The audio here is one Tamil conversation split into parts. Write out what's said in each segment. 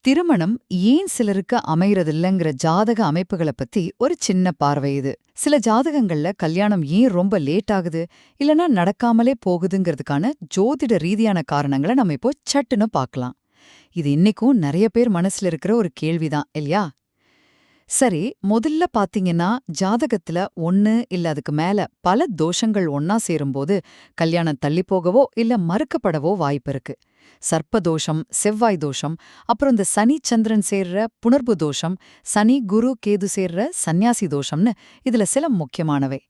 திருமணம் ஏன் சிலருக்கு அமையறதில்லைங்கிற ஜாதக அமைப்புகளை பத்தி ஒரு சின்ன பார்வை இது. சில ஜாதகங்கள்ல கல்யாணம் ஏன் ரொம்ப லேட் ஆகுது இல்லனா நடக்காமலே போகுதுங்கிறதுக்கான ஜோதிட ரீதியான காரணங்களை நம்ம இப்போ சட்டுன்னு பார்க்கலாம். இது இன்னைக்கும் நிறைய பேர் மனசுல இருக்கிற ஒரு கேள்விதான் இல்லையா? சரி, முதல்ல பாத்தீங்கன்னா ஜாதகத்துல ஒன்னு இல்ல அதுக்கு மேல பல தோஷங்கள் ஒன்னா சேரும்போது கல்யாணம் தள்ளி போகவோ இல்ல மறுக்கப்படவோ வாய்ப்பு இருக்கு. சர்ப்ப தோஷம், செவ்வாய் தோஷம், அப்புறம் இந்த சனி சந்திரன் சேர்ற புணர்வு தோஷம், சனி குரு கேது சேர்ற சந்நியாசி தோஷம்னு இதுல சில முக்கியமானவை.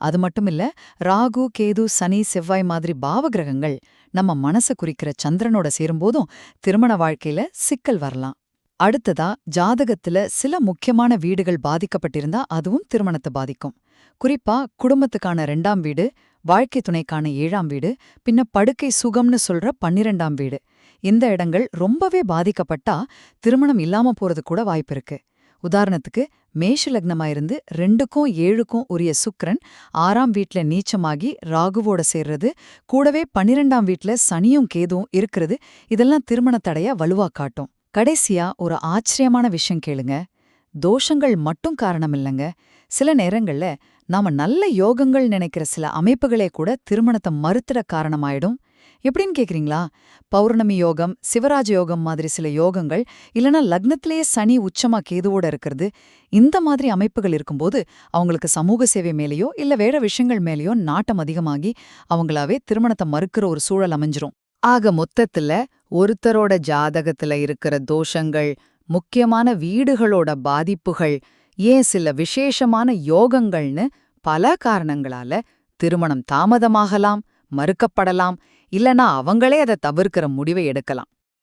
அது மட்டும் இல்ல, ராகு கேது சனி செவ்வாய் மாதிரி பாவகிரகங்கள் நம்ம மனச குறிக்கிற சந்திரனோட சேரும்போதும் திருமண வாழ்க்கையில சிக்கல் வரலாம். அடுத்ததா, ஜாதகத்துல சில முக்கியமான வீடுகள் பாதிக்கப்பட்டிருந்தா அதுவும் திருமணத்தை பாதிக்கும். குறிப்பா குடும்பத்துக்கான 2ஆம் வீடு, வாழ்க்கை துணைக்கான 7ஆம் வீடு, பின்ன படுக்கை சுகம்னு சொல்ற 12ஆம் வீடு. இந்த இடங்கள் ரொம்பவே பாதிக்கப்பட்டா திருமணம் இல்லாம போறது கூட வாய்ப்பிருக்கு. உதாரணத்துக்கு, மேஷ லக்னமா இருந்து 2க்கும் 7க்கும் உரிய சுக்கிரன் 6ஆம் வீட்ல நீச்சமாகி ராகுவோட சேர்றது, கூடவே 12ஆம் வீட்ல சனியும் கேதுவும் இருக்கிறது, இதெல்லாம் திருமண தடைய வலுவா காட்டும். கடைசியா ஒரு ஆச்சரியமான விஷயம் கேளுங்க. தோஷங்கள் மட்டும் காரணம் இல்லைங்க. சில நேரங்கள்ல நாம நல்ல யோகங்கள் நினைக்கிற சில அமைப்புகளே கூட திருமணத்தை மறுத்திட காரணமாயிடும். எப்படின்னு கேக்குறீங்களா? பௌர்ணமி யோகம், சிவராஜ யோகம் மாதிரி சில யோகங்கள், இல்லனா லக்னத்திலேயே சனி உச்சமா கேதுவோட இருக்கிறது, இந்த மாதிரி அமைப்புகள் இருக்கும்போது அவங்களுக்கு சமூக சேவை மேலேயோ இல்ல வேற விஷயங்கள் மேலேயோ நாட்டம் அதிகமாகி அவங்களாவே திருமணத்தை மறுக்கிற ஒரு சூழல் அமைஞ்சிரும். ஆக மொத்தத்துல ஒருத்தரோட ஜாதகத்துல இருக்கிற தோஷங்கள், முக்கியமான வீடுகளோட பாதிப்புகள், ஏன் சில விசேஷமான யோகங்கள்னு பல காரணங்களால திருமணம் தாமதமாகலாம், மறுக்கப்படலாம், இல்லனா அவங்களே அதை தவிர்க்கிற முடிவை எடுக்கலாம்.